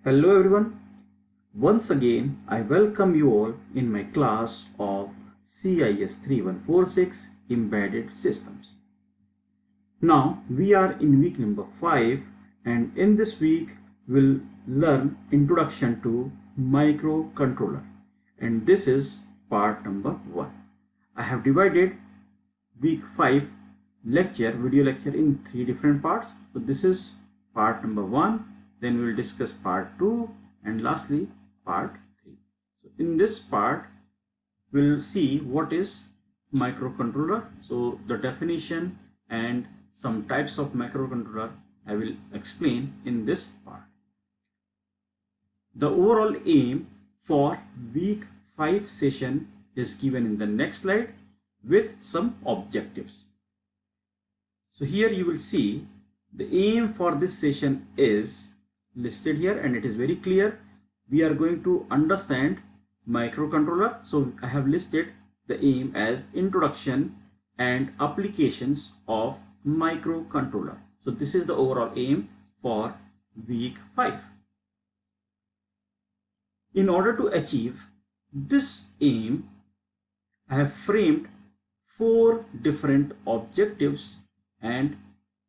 Hello everyone. Once again, I welcome you all in my class of CIS 3146 Embedded Systems. Now we are in week number 5, and in this week we'll learn Introduction to Microcontroller, and this is part number 1. I have divided week 5 video lecture in 3 different parts. So this is part number 1, then we will discuss part 2, and lastly part 3. So in this part we'll see what is microcontroller. So the definition and some types of microcontroller I will explain in this part. The overall aim for week 5 session is given in the next slide with some objectives. So here you will see the aim for this session is listed here, and it is very clear. We are going to understand microcontroller. So I have listed the aim as introduction and applications of microcontroller. So this is the overall aim for week 5. In order to achieve this aim, I have framed 4 different objectives, and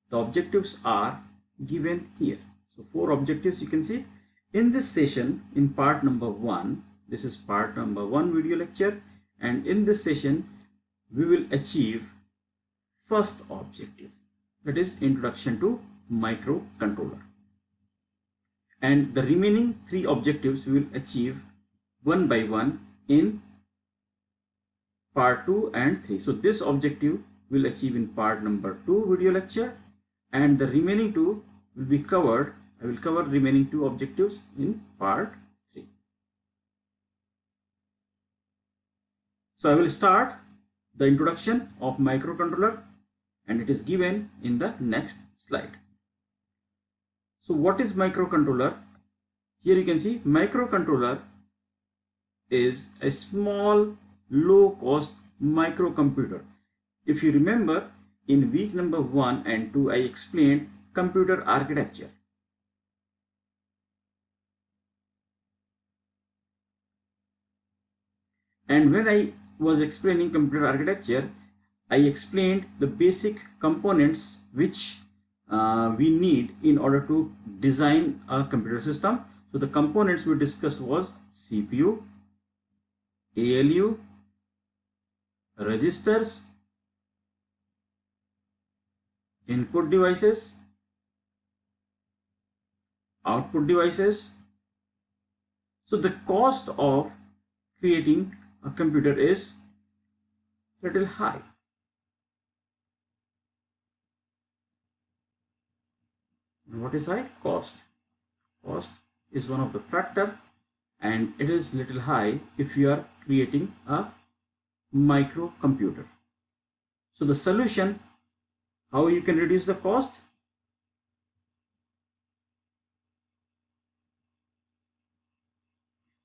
the objectives are given here. So 4 objectives you can see in this session. In part number 1, this is part number 1 video lecture, and in this session we will achieve first objective, that is introduction to microcontroller, and the remaining 3 objectives we will achieve one by one in part 2 and 3. So this objective will achieve in part number 2 video lecture, and the remaining 2 will be covered. I will cover remaining 2 objectives in part 3. So I will start the introduction of microcontroller, and it is given in the next slide. So what is microcontroller? Here you can see microcontroller is a small low cost microcomputer. If you remember, in week number 1 and 2 I explained computer architecture. And when I was explaining computer architecture, I explained the basic components which we need in order to design a computer system. So the components we discussed was CPU, ALU, registers, input devices, output devices. So the cost of creating a computer is little high. And what is high? Cost. Cost is one of the factor, and it is little high if you are creating a microcomputer. So the solution, how you can reduce the cost?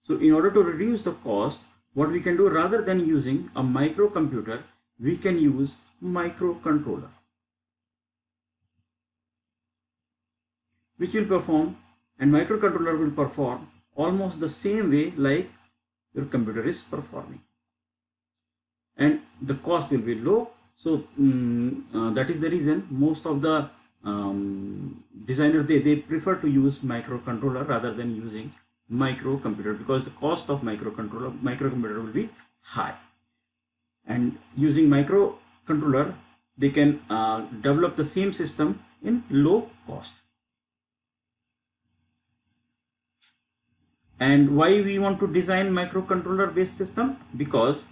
So in order to reduce the cost, what we can do, rather than using a microcomputer, we can use microcontroller, which will perform, and microcontroller will perform almost the same way like your computer is performing, and the cost will be low. So that is the reason most of the designers they prefer to use microcontroller rather than using microcomputer, because the cost of microcomputer will be high, and using microcontroller they can develop the same system in low cost. And why we want to design microcontroller based system? Because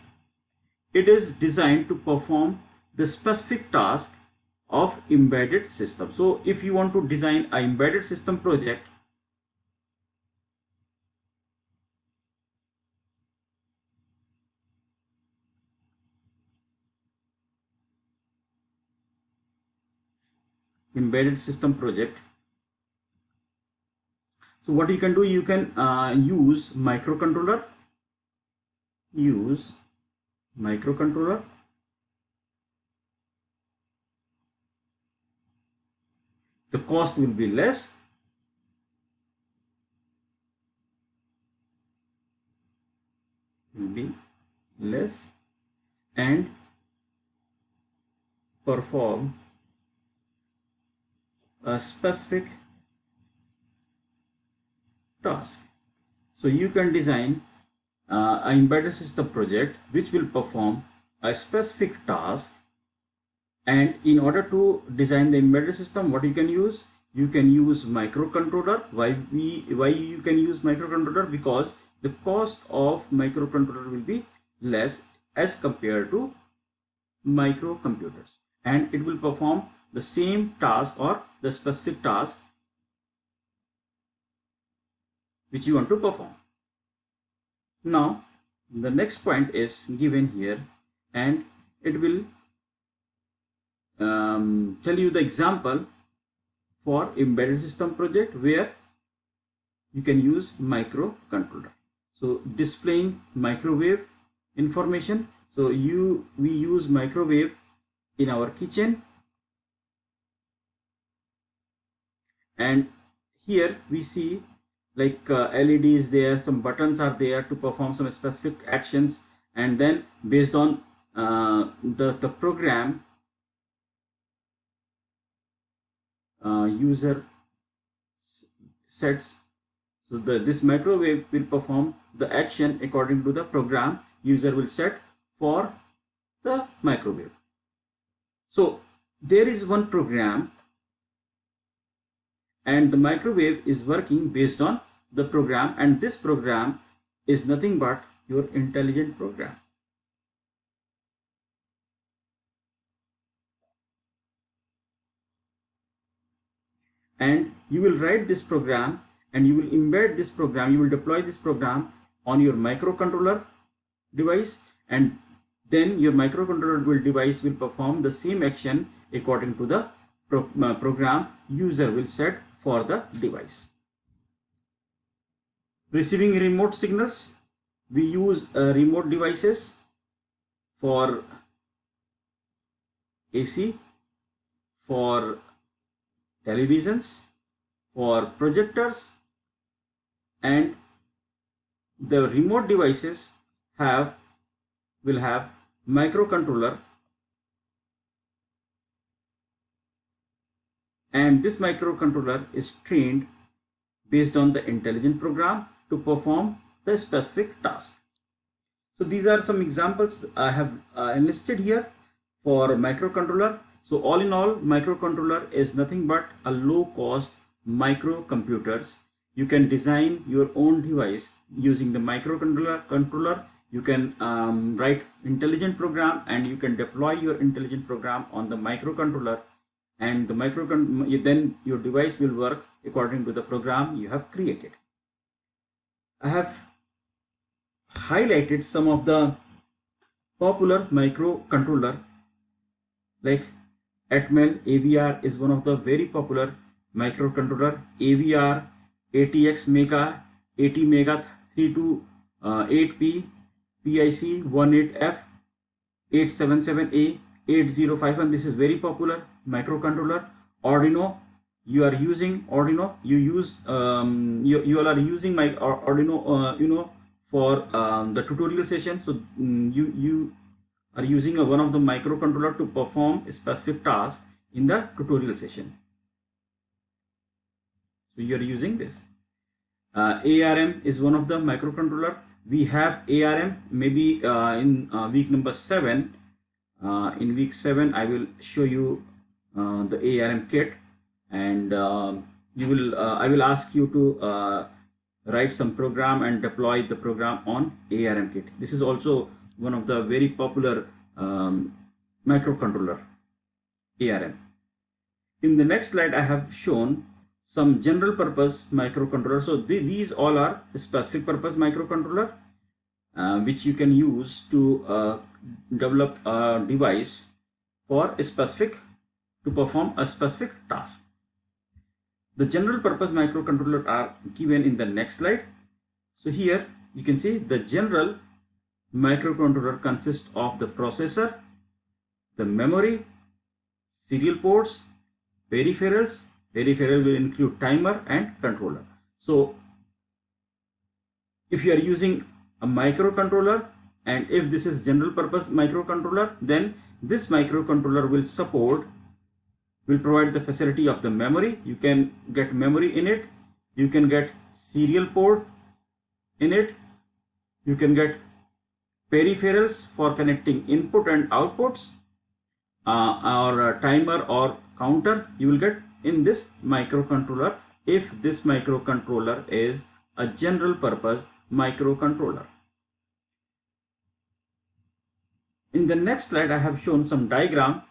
it is designed to perform the specific task of embedded system. So if you want to design an embedded system project, so what you can do, you can use microcontroller. The cost will be less, will be less and perform a specific task. So you can design an embedded system project which will perform a specific task. And in order to design the embedded system, what you can use? You can use microcontroller. Why you can use microcontroller? Because the cost of microcontroller will be less as compared to microcomputers, and it will perform the same task or the specific task which you want to perform. Now the next point is given here, and it will tell you the example for embedded system project where you can use microcontroller. So displaying microwave information. So we use microwave in our kitchen, and here we see like LEDs there, some buttons are there to perform some specific actions, and then based on the program user sets, so this microwave will perform the action according to the program user will set for the microwave. So there is one program and the microwave is working based on the program, and this program is nothing but your intelligent program. And you will write this program and you will embed this program, you will deploy this program on your microcontroller device, and then your microcontroller device will perform the same action according to the program user will set for the device. Receiving remote signals, we use remote devices for AC, for televisions, for projectors, and the remote devices will have microcontroller, and this microcontroller is trained based on the intelligent program to perform the specific task. So these are some examples I have enlisted here for microcontroller. So all in all, microcontroller is nothing but a low cost microcomputers. You can design your own device using the microcontroller. You can write intelligent program and you can deploy your intelligent program on the microcontroller, and the then your device will work according to the program you have created. I have highlighted some of the popular microcontroller, like Atmel AVR is one of the very popular microcontroller. AVR, ATX Mega, AT Mega 328P, PIC 18F, 877A, 8051. This is very popular microcontroller. Arduino, you are using Arduino. You use you all are using my Arduino for the tutorial session. So you are using one of the microcontroller to perform a specific task in the tutorial session. So you are using this. ARM is one of the microcontroller. We have ARM maybe in week number 7. In week 7 I will show you the ARM kit, and I will ask you to write some program and deploy the program on ARM kit. This is also one of the very popular microcontroller, ARM. In the next slide I have shown some general purpose microcontroller. So these all are specific purpose microcontroller which you can use to develop a device for a specific to perform a specific task. The general purpose microcontroller are given in the next slide. So here you can see the general microcontroller consists of the processor, the memory, serial ports, peripherals. Peripheral will include timer and controller. So if you are using a microcontroller, and if this is general purpose microcontroller, then this microcontroller will provide the facility of the memory. You can get memory in it, you can get serial port in it, you can get peripherals for connecting input and outputs, or a timer or counter you will get in this microcontroller if this microcontroller is a general purpose microcontroller. In the next slide I have shown some diagram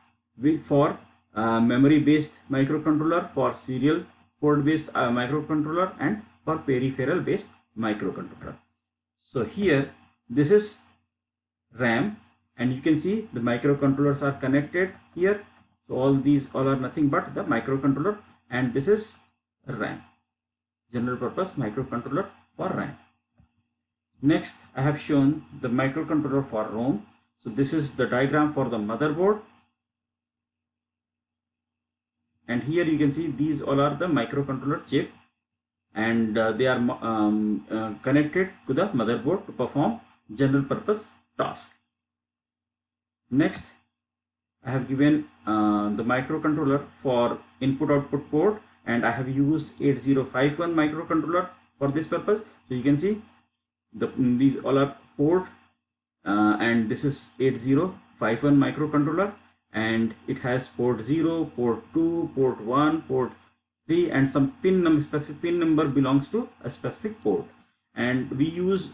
for memory based microcontroller, for serial port based microcontroller, and for peripheral based microcontroller. So here this is RAM, and you can see the microcontrollers are connected here. So all are nothing but the microcontroller, and this is RAM, general purpose microcontroller for RAM. Next I have shown the microcontroller for ROM. So this is the diagram for the motherboard, and here you can see these all are the microcontroller chip, and they are connected to the motherboard to perform general purpose task. Next I have given the microcontroller for input output port, and I have used 8051 microcontroller for this purpose. So you can see these all are port, and this is 8051 microcontroller, and it has port 0, port 2, port 1, port 3, and some pin number. Specific pin number belongs to a specific port, and we use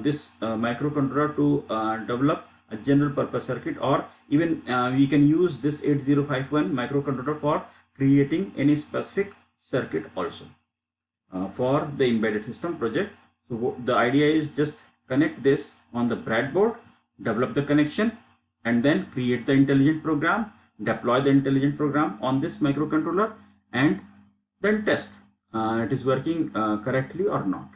this microcontroller to develop a general purpose circuit, or even we can use this 8051 microcontroller for creating any specific circuit also for the embedded system project. So the idea is just connect this on the breadboard, develop the connection, and then create the intelligent program, deploy the intelligent program on this microcontroller, and then test it is working correctly or not.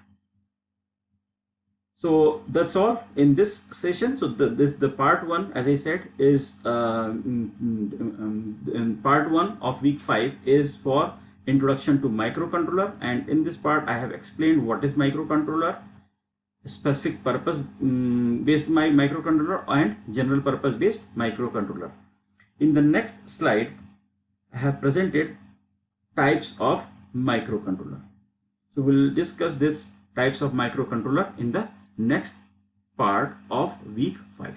So that's all in this session. So the part 1, as I said, is part 1 of week 5 is for introduction to microcontroller, and in this part I have explained what is microcontroller, specific purpose based microcontroller, and general purpose based microcontroller. In the next slide I have presented types of microcontroller. So we'll discuss this types of microcontroller in the next part of week 5.